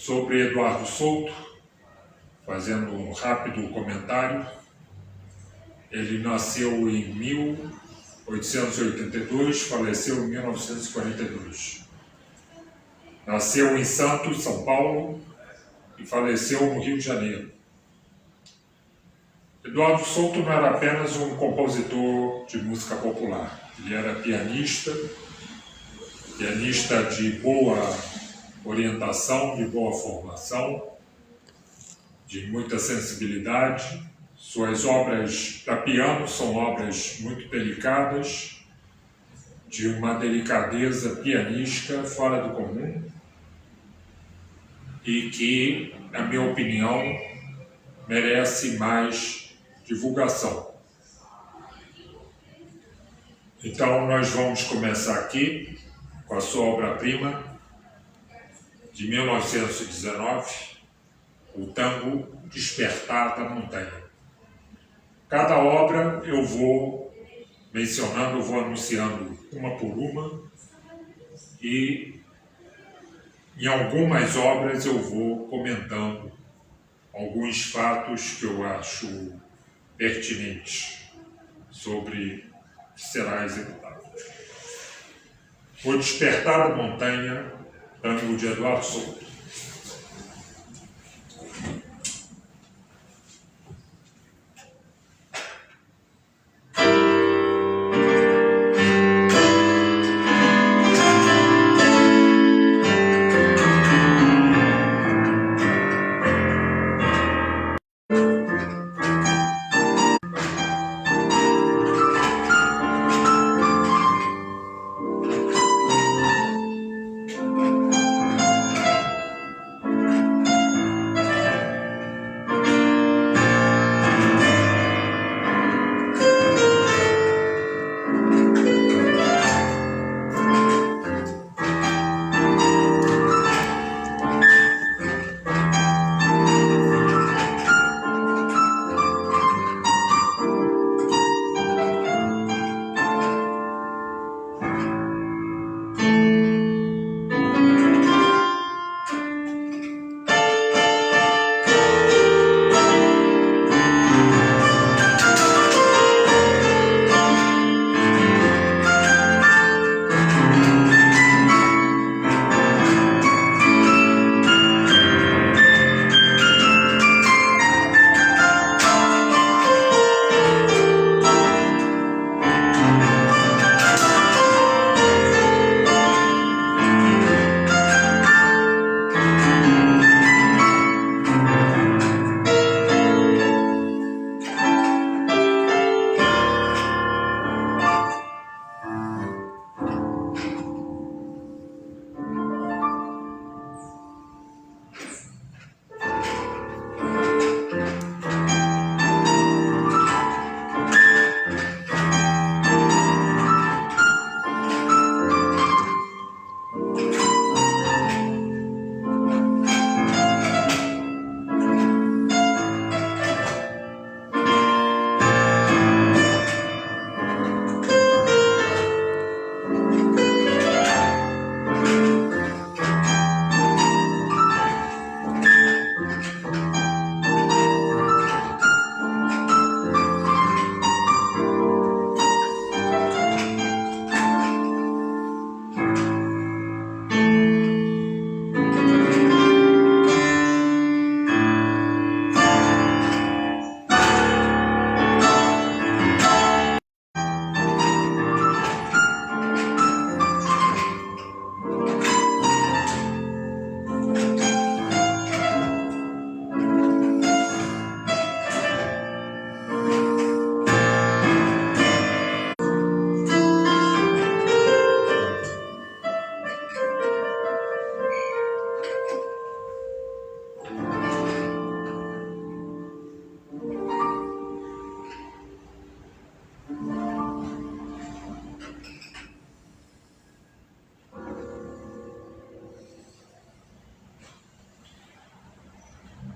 Sobre Eduardo Souto, fazendo um rápido comentário, ele nasceu em 1882, faleceu em 1942. Nasceu em Santos, São Paulo, e faleceu no Rio de Janeiro. Eduardo Souto não era apenas um compositor de música popular, ele era pianista de boa orientação, de boa formação, de muita sensibilidade. Suas obras para piano são obras muito delicadas, de uma delicadeza pianística fora do comum e que, na minha opinião, merece mais divulgação. Então, nós vamos começar aqui com a sua obra-prima de 1919, o tango Despertar da Montanha. Cada obra eu vou mencionando, eu vou anunciando uma por uma, e em algumas obras eu vou comentando alguns fatos que eu acho pertinentes sobre o que será executado. O Despertar da Montanha, tango de Eduardo Souto.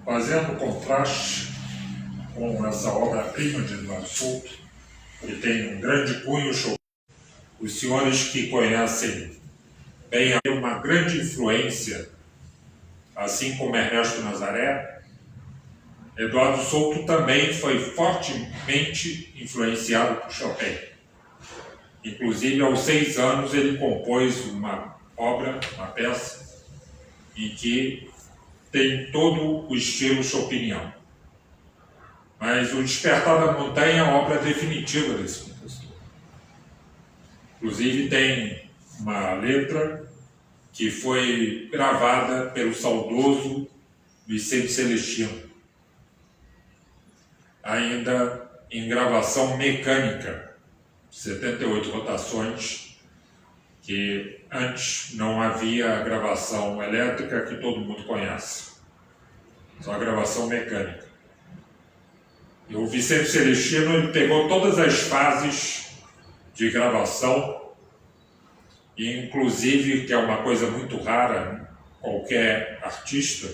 Fazendo contraste com essa obra-prima de Eduardo Souto, que tem um grande cunho show. Os senhores que conhecem bem uma grande influência assim como Ernesto Nazaré, Eduardo Souto também foi fortemente influenciado por Chopin. Inclusive, aos 6 anos, ele compôs uma obra, uma peça, em que tem todo o estilo chopiniano. Mas o Despertar da Montanha é a obra definitiva desse compositor. Inclusive, tem uma letra que foi gravada pelo saudoso Vicente Celestino, ainda em gravação mecânica, 78 rotações, que antes não havia a gravação elétrica que todo mundo conhece, só a gravação mecânica. E o Vicente Celestino ele pegou todas as fases de gravação, e inclusive, que é uma coisa muito rara, né? Qualquer artista,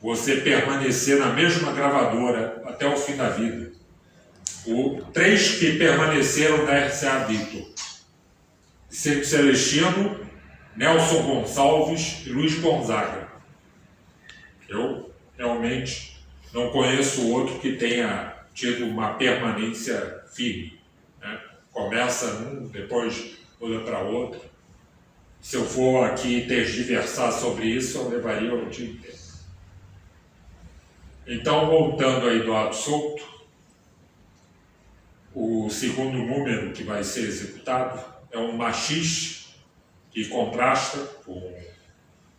você permanecer na mesma gravadora até o fim da vida. Três que permaneceram na RCA Victor: Vicente Celestino, Nelson Gonçalves e Luiz Gonzaga. Eu realmente não conheço outro que tenha tido uma permanência firme, né? Começa num, depois muda para outro. Se eu for aqui tergiversar sobre isso, eu levaria o dia inteiro. Então, voltando a Eduardo Souto, o segundo número que vai ser executado é um machixe que contrasta com o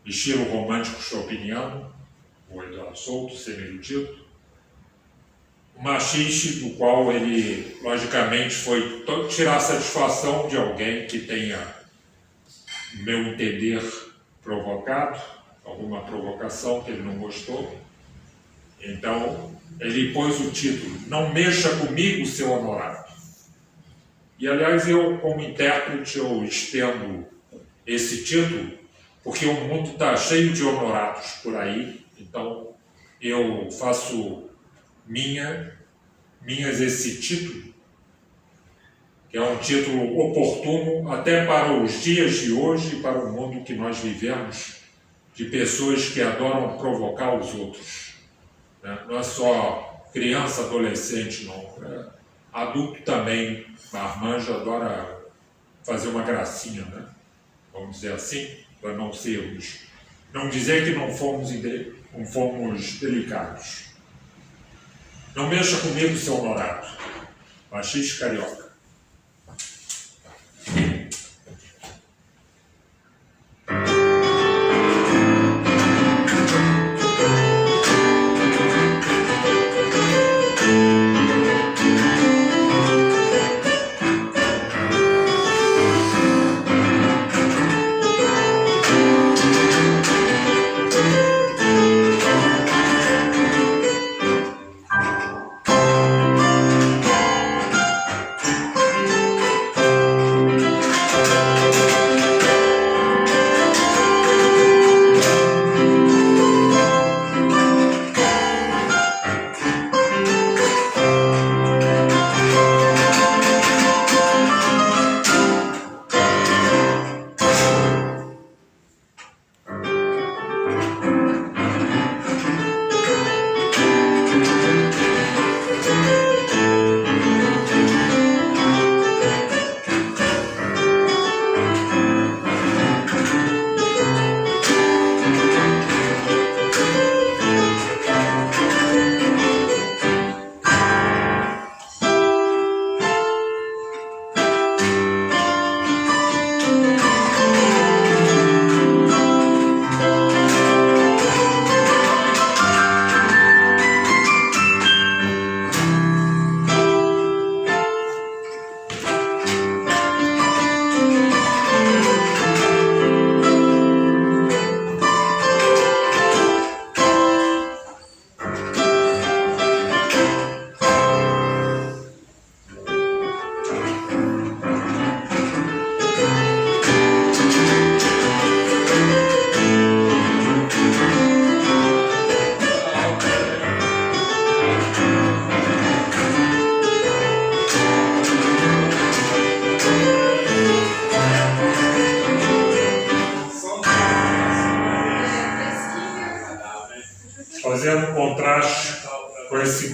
estilo romântico chopiniano, o Eduardo Souto, semi-erudito. Um machixe do qual ele, logicamente, foi tirar satisfação de alguém que tenha, no meu entender, provocado, alguma provocação que ele não gostou. Então, ele pôs o título, Não Mexa Comigo, Seu Honorado. E, aliás, eu, como intérprete, eu estendo esse título, porque o mundo está cheio de honorados por aí, então eu faço minhas esse título, que é um título oportuno até para os dias de hoje e para o mundo que nós vivemos, de pessoas que adoram provocar os outros. Não é só criança, adolescente, não. Adulto também, marmanjo, adora fazer uma gracinha, né? Vamos dizer assim, para não sermos... Não dizer que não fomos delicados. Não mexa comigo, seu honorado. Machista carioca.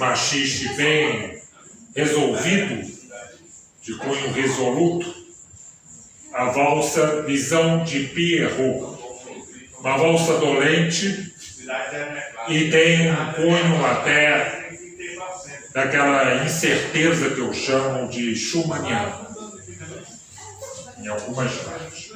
machixe bem resolvido, de cunho resoluto, a valsa Visão de Pierrot, uma valsa dolente e tem um cunho até daquela incerteza que eu chamo de schumanniana, em algumas partes.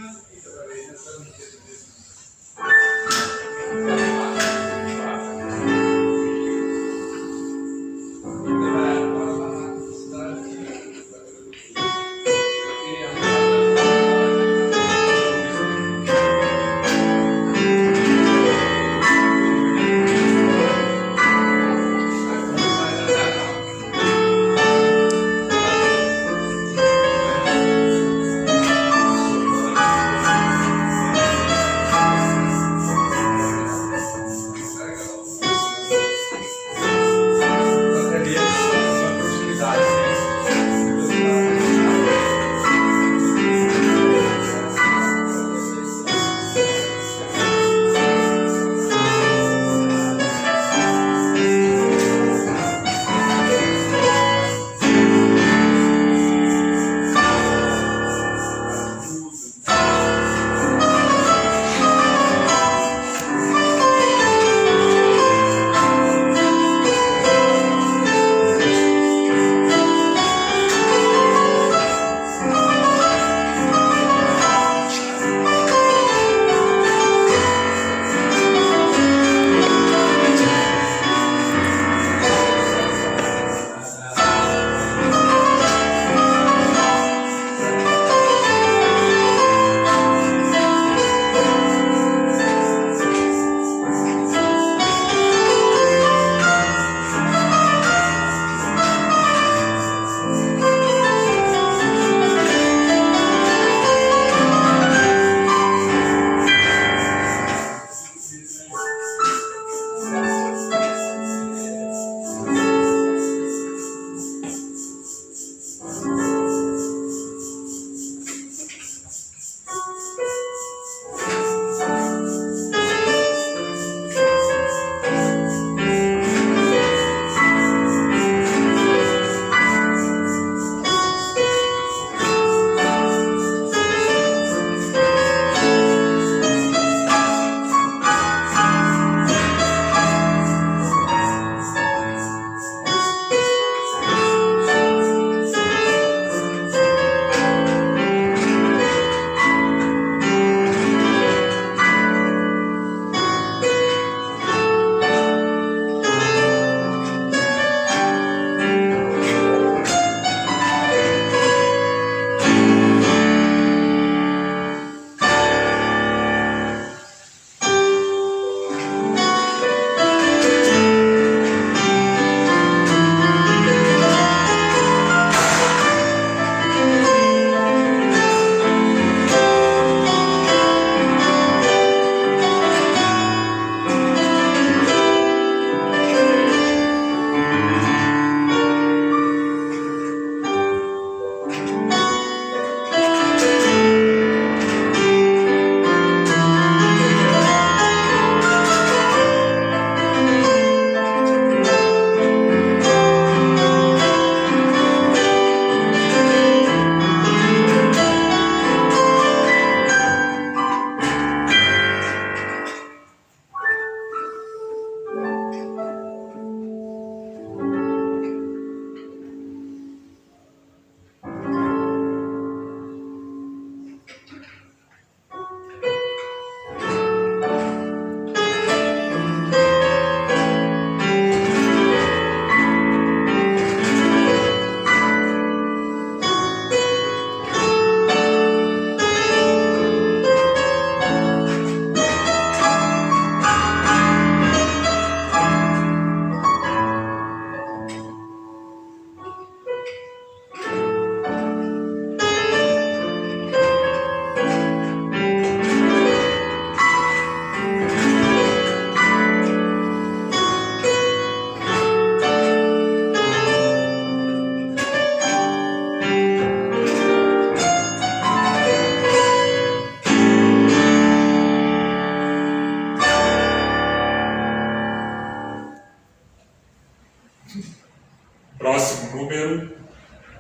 Próximo número,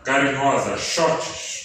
Carinhosa, Shots.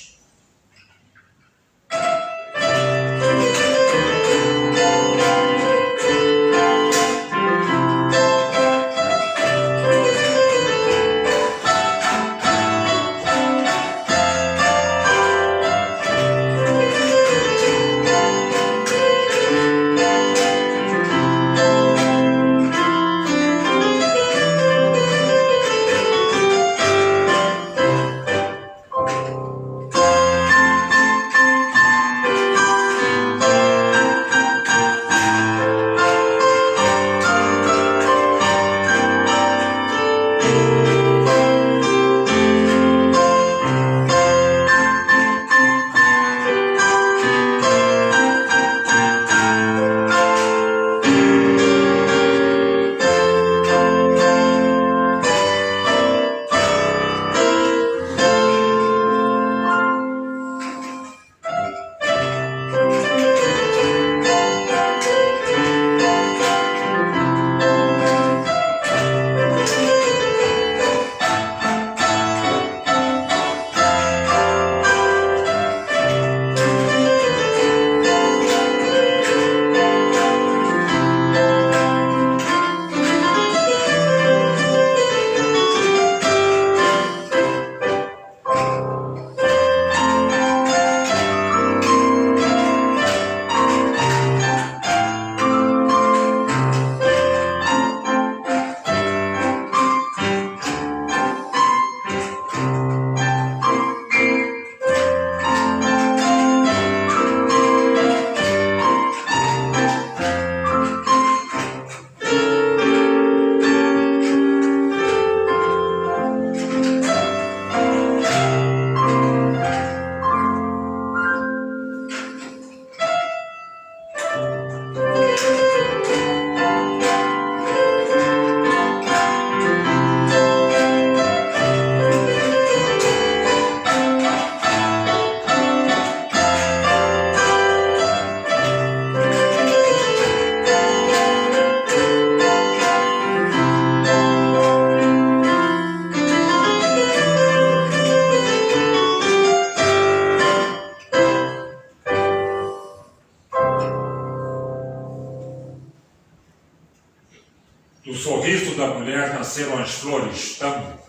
Do sorriso da mulher nasceram as flores, tambo.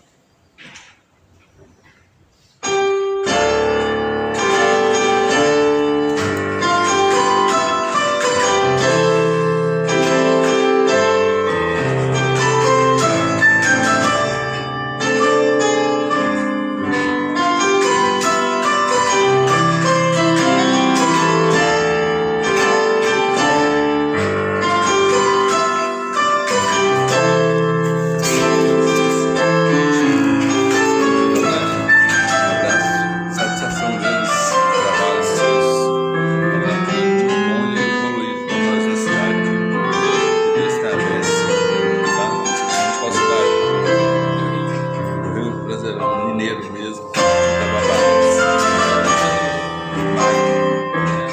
mineiros mesmo, trabalhadores.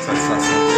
Satisfação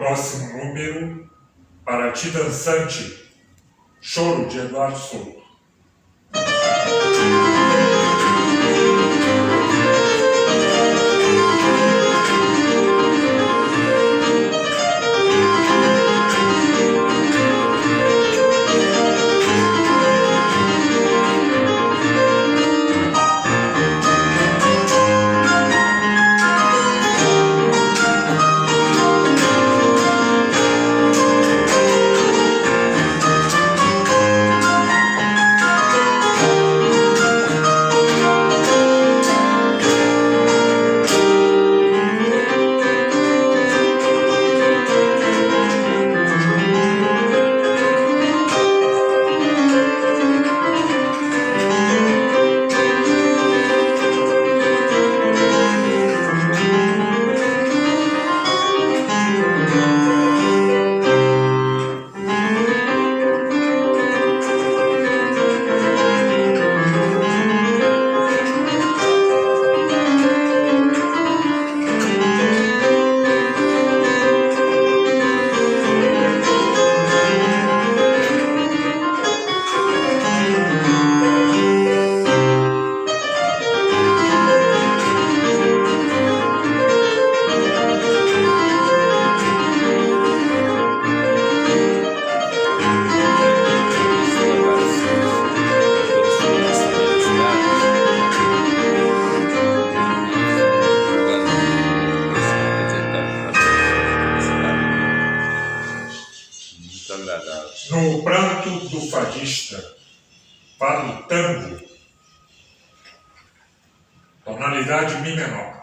próximo número, para ti dançante, Choro de Eduardo Souto. No pranto do fadista, fado tango, tonalidade mi menor.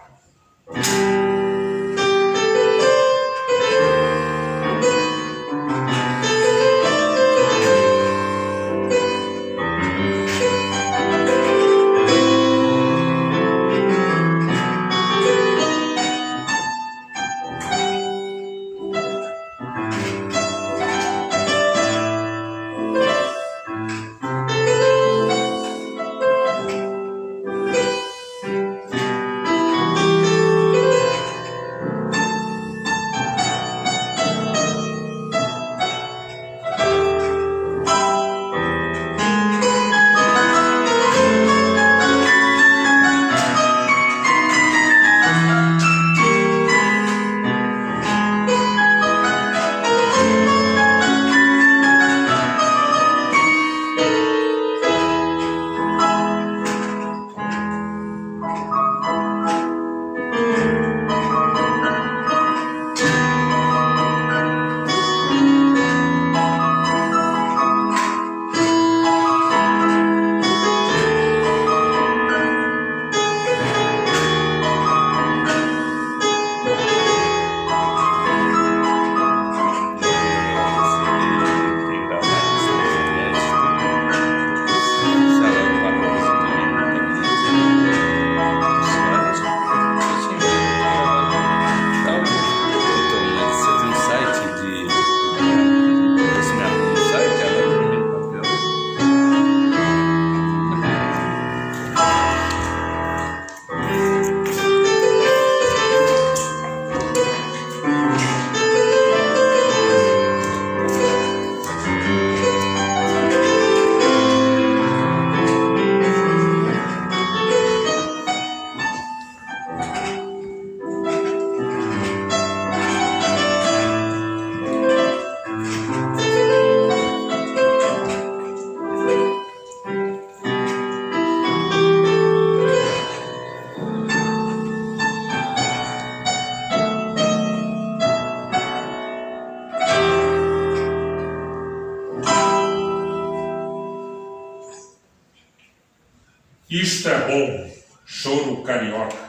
Isto é bom, choro carioca.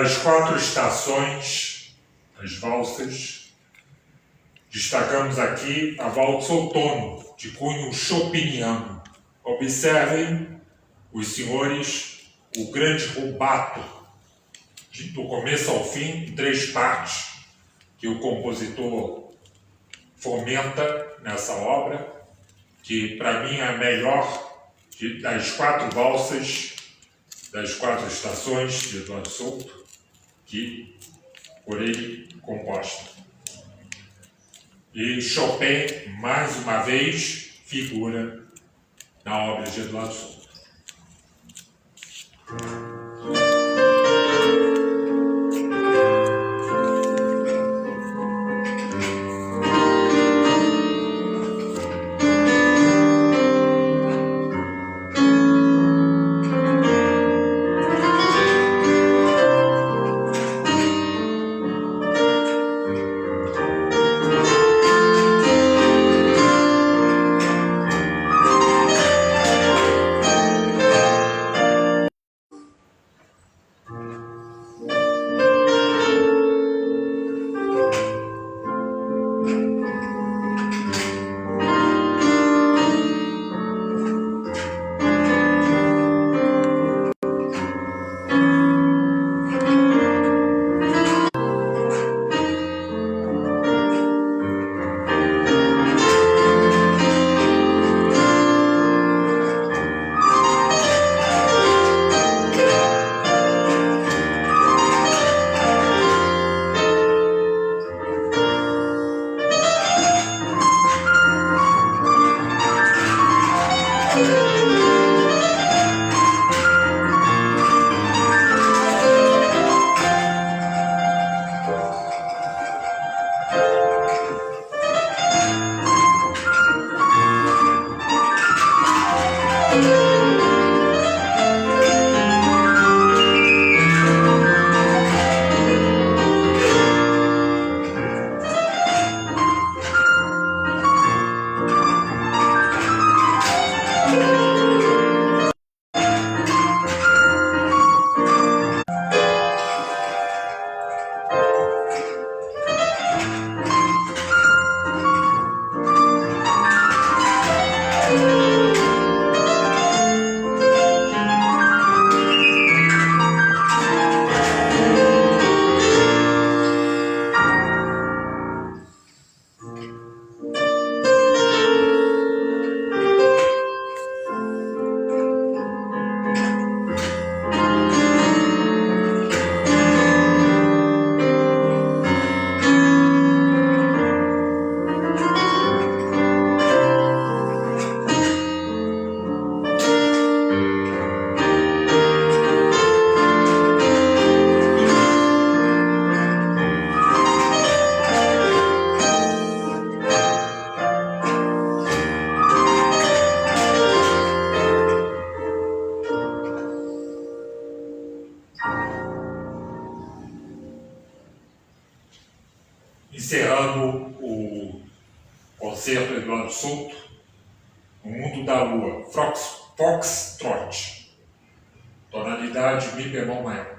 Das 4 estações, as valsas, destacamos aqui a valsa Outono, de cunho chopiniano. Observem, os senhores, o grande rubato, do começo ao fim, em 3 partes, que o compositor fomenta nessa obra, que para mim é a melhor das 4 valsas, das 4 estações de Eduardo Souto, que por ele composta. E Chopin, mais uma vez, figura na obra de Eduardo Souto. Encerrando o concerto Eduardo Souto, O Mundo da Lua, Foxtrot, tonalidade Mi bemol maior.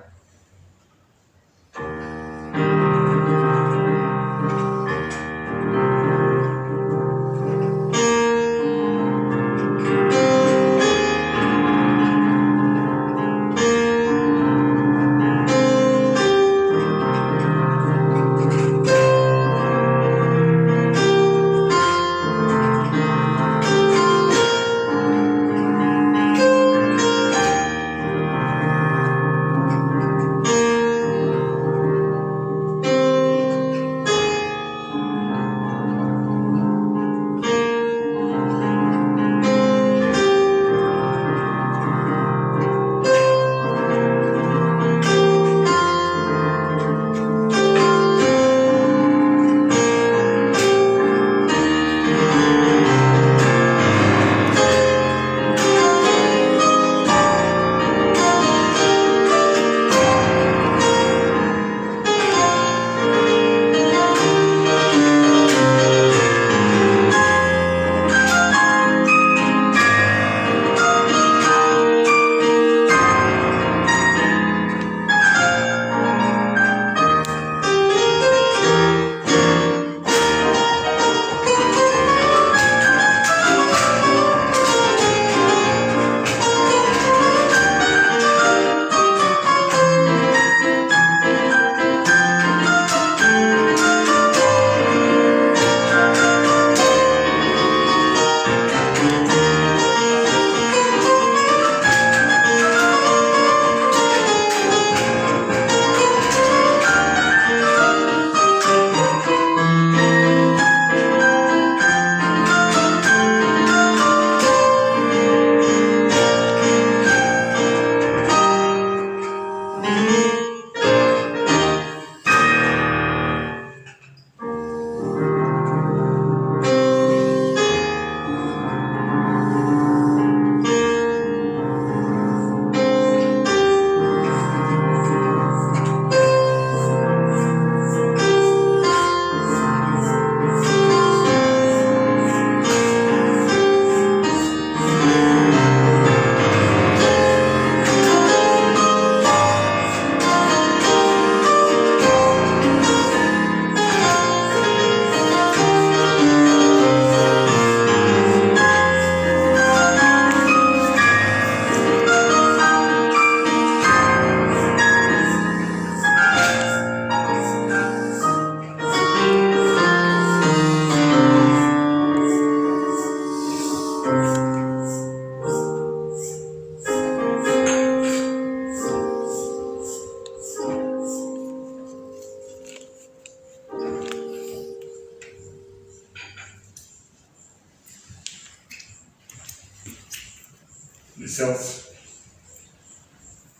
Licença.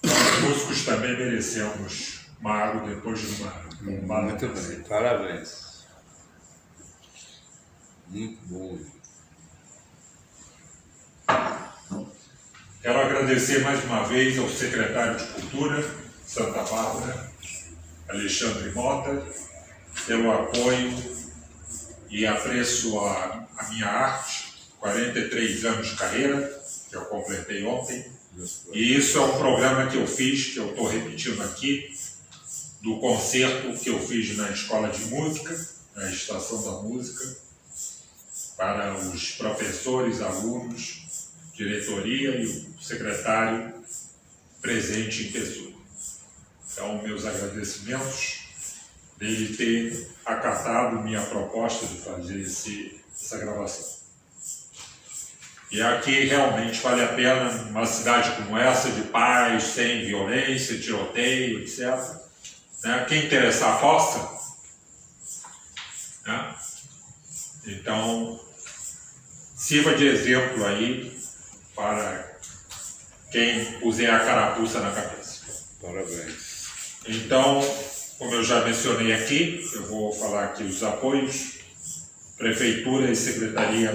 Nós músicos também merecemos uma água depois de uma bombada. Muito bem, parabéns. Muito bom. Quero agradecer mais uma vez ao secretário de Cultura, Santa Bárbara, Alexandre Mota, pelo apoio e apreço a minha arte, 43 anos de carreira, que eu completei ontem. E isso é um programa que eu fiz, que eu estou repetindo aqui, do concerto que eu fiz na Escola de Música, na Estação da Música, para os professores, alunos, diretoria e o secretário presente em pessoa. Então, meus agradecimentos dele ter acatado minha proposta de fazer essa gravação. E aqui realmente vale a pena, numa cidade como essa, de paz, sem violência, tiroteio, etc. Né? Quem interessar, possa. Né? Então, sirva de exemplo aí para quem puser a carapuça na cabeça. Parabéns. Então, como eu já mencionei aqui, eu vou falar aqui os apoios. Prefeitura e Secretaria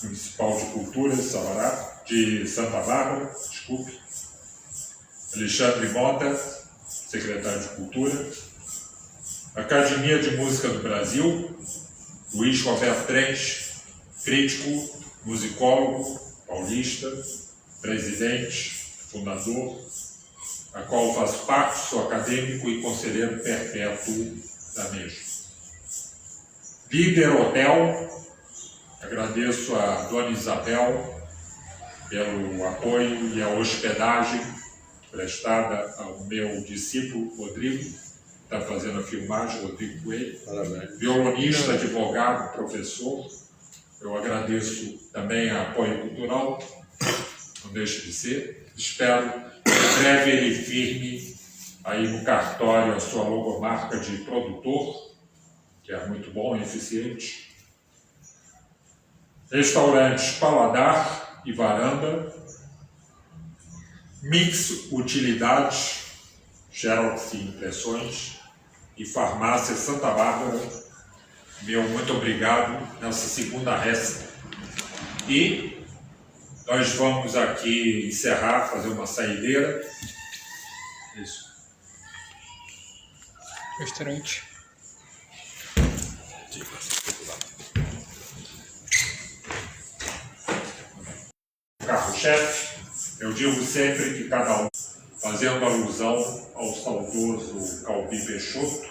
Municipal de Cultura de Santa Bárbara, desculpe. Alexandre Mota, secretário de Cultura. Academia de Música do Brasil, Luiz Roberto Trens, crítico, musicólogo, paulista, presidente, fundador, a qual faço parte, sou acadêmico e conselheiro perpétuo da mesma. Líder Hotel, agradeço a Dona Isabel pelo apoio e a hospedagem prestada ao meu discípulo Rodrigo, que está fazendo a filmagem, Rodrigo Coelho. Parabéns. Violonista, advogado, professor. Eu agradeço também a apoio cultural, não deixe de ser. Espero que em breve ele firme aí no cartório a sua logomarca de produtor, que é muito bom e eficiente. Restaurantes Paladar e Varanda. Mix Utilidades, Xerox e Impressões. E Farmácia Santa Bárbara. Meu muito obrigado nessa segunda resta. E nós vamos aqui encerrar, fazer uma saideira. Isso. Restaurante. Carro-chefe, eu digo sempre que cada um, fazendo alusão ao saudoso Calbi Peixoto,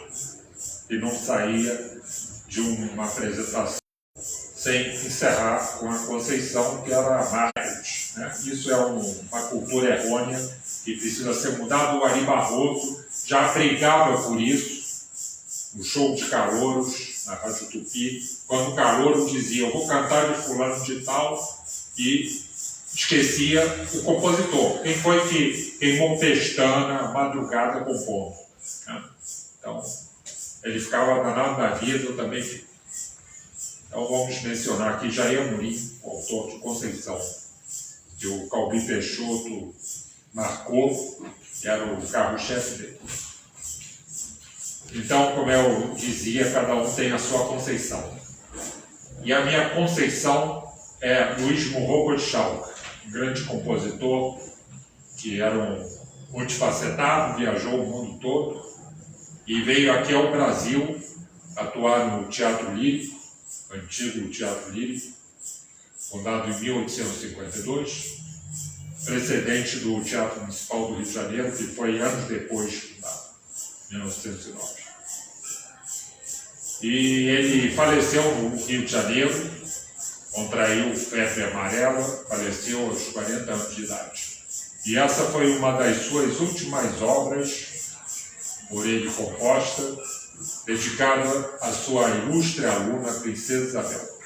que não saía de uma apresentação sem encerrar com a Conceição, que era a marketing. Né? Isso é uma cultura errônea que precisa ser mudada. O Ari Barroso já brigava por isso, no show de calouros, na Rádio Tupi, quando o calouro dizia: eu vou cantar de fulano de tal, e esquecia o compositor. Quem foi que queimou pestana, madrugada compondo? Né? Então, ele ficava danado da vida, eu também fico. Então vamos mencionar aqui Jair Amorim, o autor de Conceição, que o Calbi Peixoto marcou, que era o carro-chefe dele. Então, como eu dizia, cada um tem a sua Conceição. E a minha Conceição é Luiz Murroco de Chalca, um grande compositor que era um multifacetado, viajou o mundo todo e veio aqui ao Brasil atuar no Teatro Lírico, antigo Teatro Lírico, fundado em 1852, precedente do Teatro Municipal do Rio de Janeiro, que foi anos depois fundado, 1909. E ele faleceu no Rio de Janeiro, contraiu febre amarela, faleceu aos 40 anos de idade. E essa foi uma das suas últimas obras, por ele composta, dedicada à sua ilustre aluna, Princesa Isabel.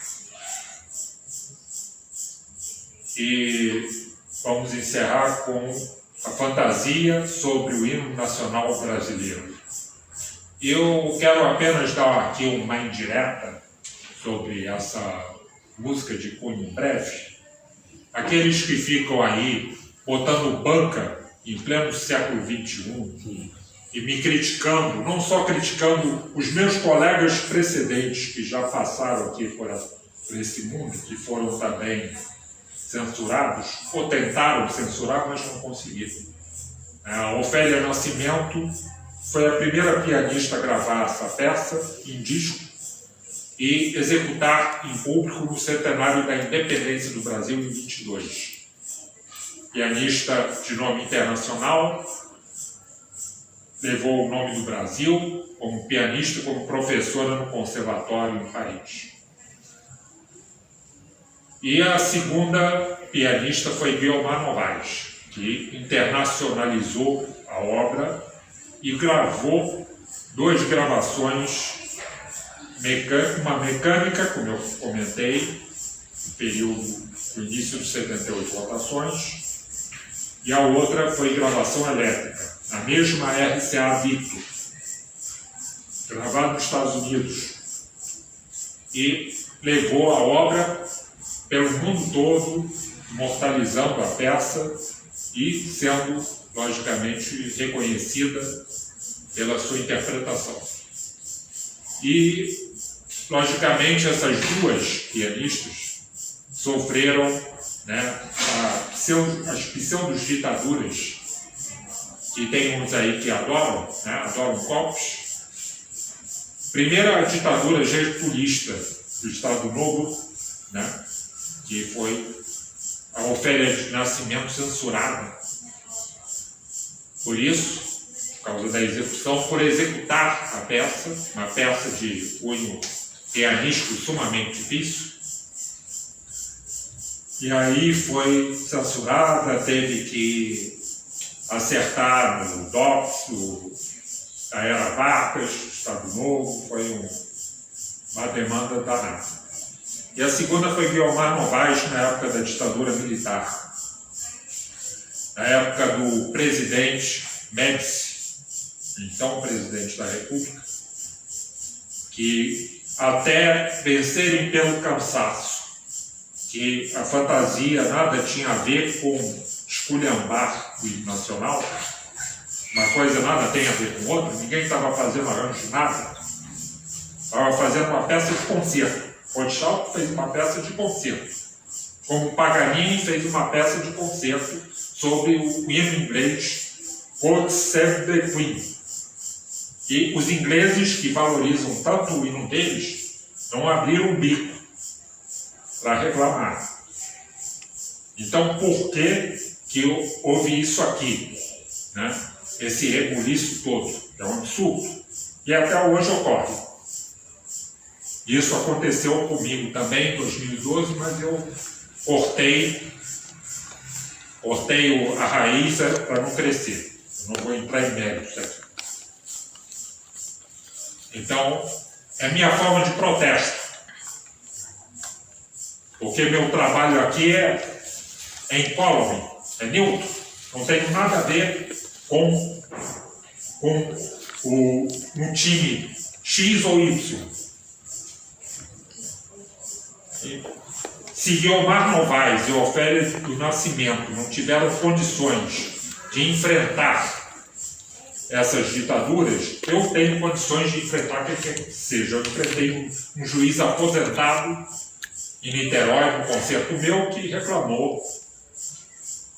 E vamos encerrar com a fantasia sobre o hino nacional brasileiro. Eu quero apenas dar aqui uma indireta sobre essa música de cunho breve. Aqueles que ficam aí botando banca em pleno século XXI e me criticando, não só criticando os meus colegas precedentes que já passaram aqui por esse mundo, que foram também censurados, ou tentaram censurar, mas não conseguiram. A Ofélia Nascimento foi a primeira pianista a gravar essa peça em disco e executar em público no centenário da independência do Brasil em 22. Pianista de nome internacional, levou o nome do Brasil como pianista e como professora no conservatório em Paris. E a segunda pianista foi Guiomar Novaes, que internacionalizou a obra e gravou 2 gravações, uma mecânica, como eu comentei, no período do início dos 78 rotações, e a outra foi gravação elétrica, na mesma RCA Victor, gravada nos Estados Unidos, e levou a obra pelo mundo todo, imortalizando a peça e sendo, logicamente, reconhecida pela sua interpretação. E, logicamente, essas 2 pianistas sofreram, né, as pseudo-ditaduras, que tem uns aí que adoram, né, adoram golpes. Primeiro, a ditadura getulista do Estado Novo, né, que foi a Ofélia de Nascimento censurada. Por isso, por causa da execução, por executar a peça, uma peça de cunho pianístico sumamente difícil. E aí foi censurada, teve que acertar no DOPS, da Era Vargas, do Estado Novo, foi uma demanda danada. E a segunda foi Guiomar Novaes, na época da ditadura militar, na época do presidente Médici, então presidente da República, que até vencerem pelo cansaço, que a fantasia nada tinha a ver com esculhambar o hino nacional, uma coisa nada tem a ver com outra, ninguém estava fazendo arranjo de nada, estava fazendo uma peça de concerto. Rochalp fez uma peça de concerto, como Paganini fez uma peça de concerto sobre o hino inglês God Save the Queen. E os ingleses, que valorizam tanto o hino deles, não abriram o bico para reclamar. Então, por que houve isso aqui? Né? Esse rebuliço todo, é um absurdo. E até hoje ocorre. Isso aconteceu comigo também em 2012, mas eu cortei a raiz para não crescer. Eu não vou entrar em méritos aqui. Então, é minha forma de protesto. Porque meu trabalho aqui é incólume, é neutro. Não tem nada a ver com um time X ou Y. Se Guiomar Novaes e Ofélia do Nascimento não tiveram condições de enfrentar essas ditaduras, eu tenho condições de enfrentar quem quer que seja. Eu enfrentei um juiz aposentado em Niterói, num concerto meu, que reclamou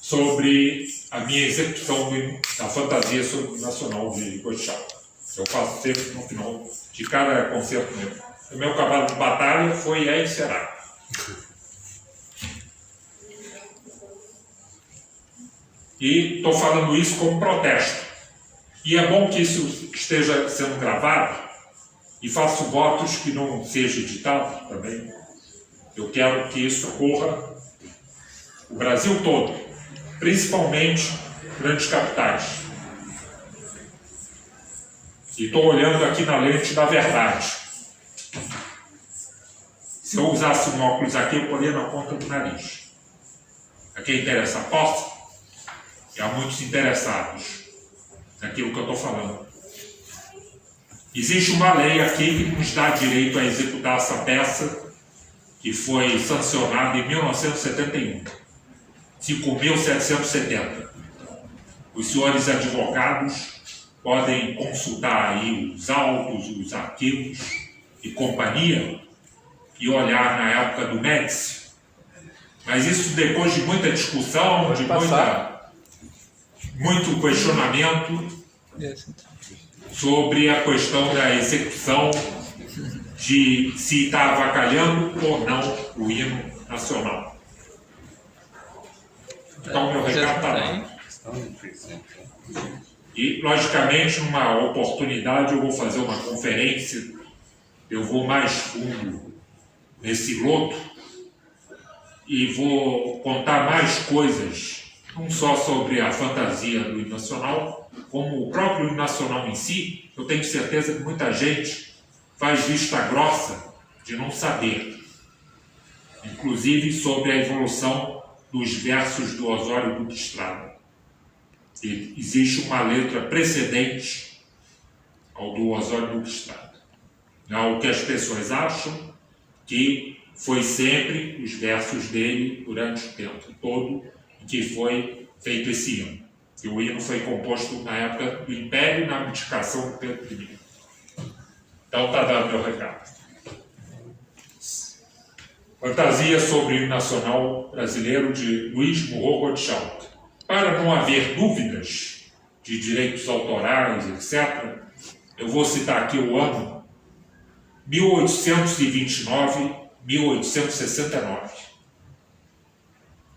sobre a minha execução da fantasia nacional de Rochalp. Eu faço sempre no final de cada concerto meu. O meu cavalo de batalha foi e será. E estou falando isso como protesto. E é bom que isso esteja sendo gravado, e faço votos que não seja editado também. Eu quero que isso ocorra o Brasil todo, principalmente grandes capitais. E estou olhando aqui na lente da verdade. Se eu usasse um óculos aqui, eu poderia na ponta do nariz. A quem interessa a posse, e há muitos interessados naquilo que eu estou falando. Existe uma lei aqui que nos dá direito a executar essa peça, que foi sancionada em 1971. 5.770. Os senhores advogados podem consultar aí os autos, os arquivos e companhia e olhar na época do Médici. Mas isso depois de muita discussão, de muito questionamento sobre a questão da execução, de se está avacalhando ou não o hino nacional. Então, meu recado está lá. E, logicamente, numa oportunidade, eu vou fazer uma conferência, eu vou mais fundo nesse loto e vou contar mais coisas, não só sobre a fantasia do hino nacional, como o próprio hino nacional em si. Eu tenho certeza que muita gente faz vista grossa de não saber, inclusive sobre a evolução dos versos do Osório Duque Estrada. E existe uma letra precedente ao do Osório Duque Estrada. O que as pessoas acham que foi sempre os versos dele durante o tempo todo em que foi feito esse hino. E o hino foi composto na época do Império e na abdicação do Pedro I. Então está dado meu recado. Fantasia sobre o hino nacional brasileiro de Luiz Murro Rothschild. Para não haver dúvidas de direitos autorais, etc., eu vou citar aqui o ano 1829-1869.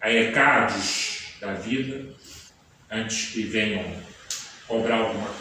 A ECADES da vida, antes que venham cobrar alguma coisa.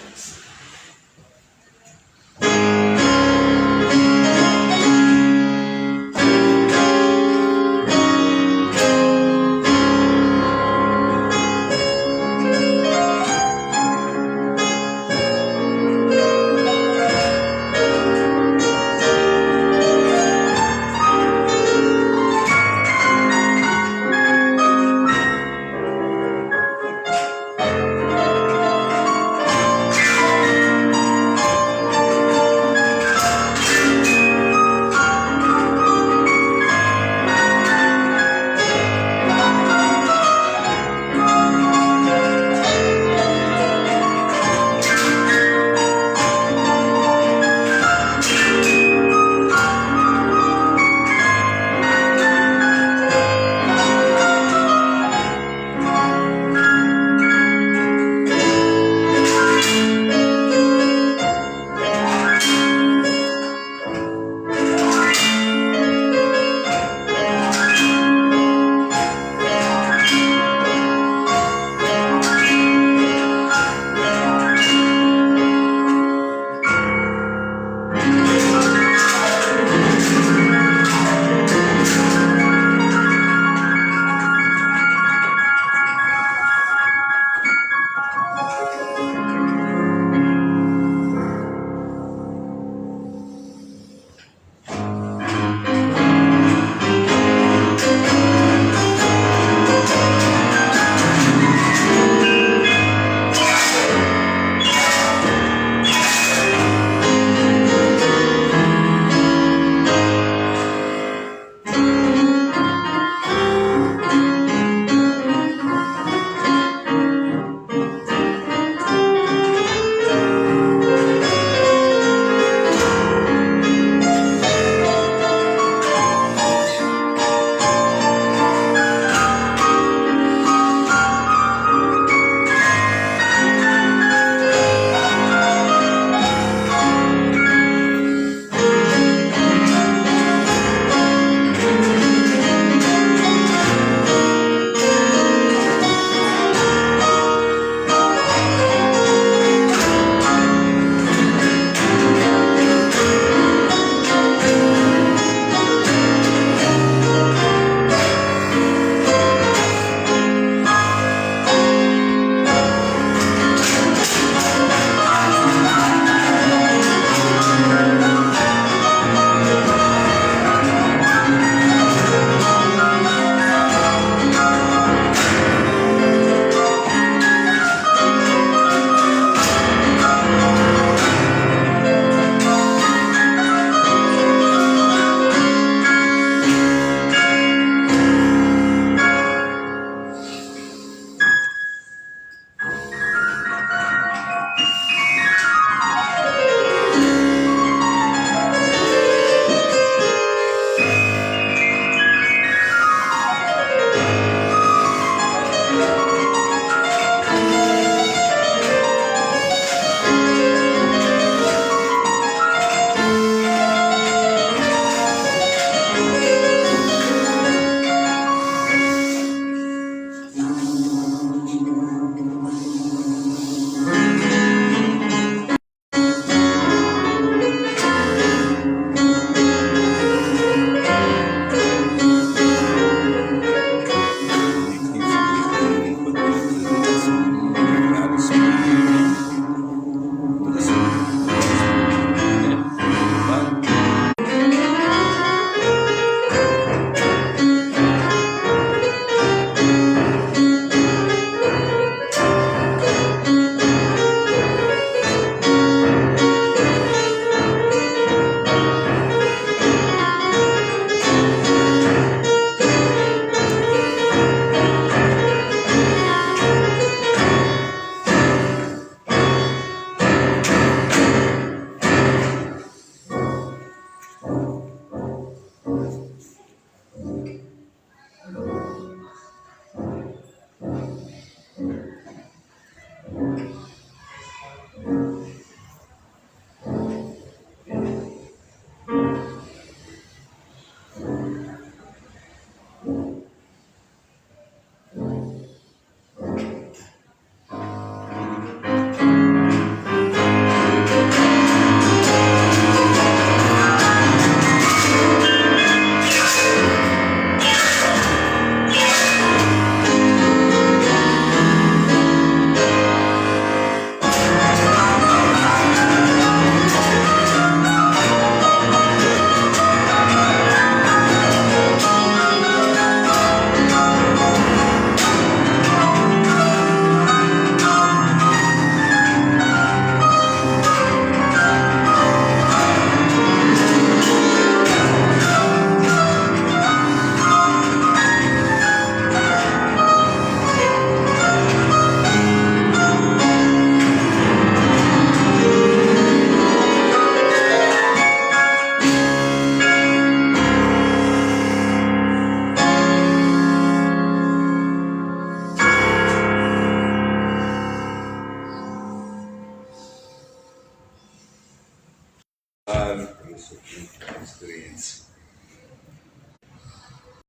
Claro, eu sou muito experiência.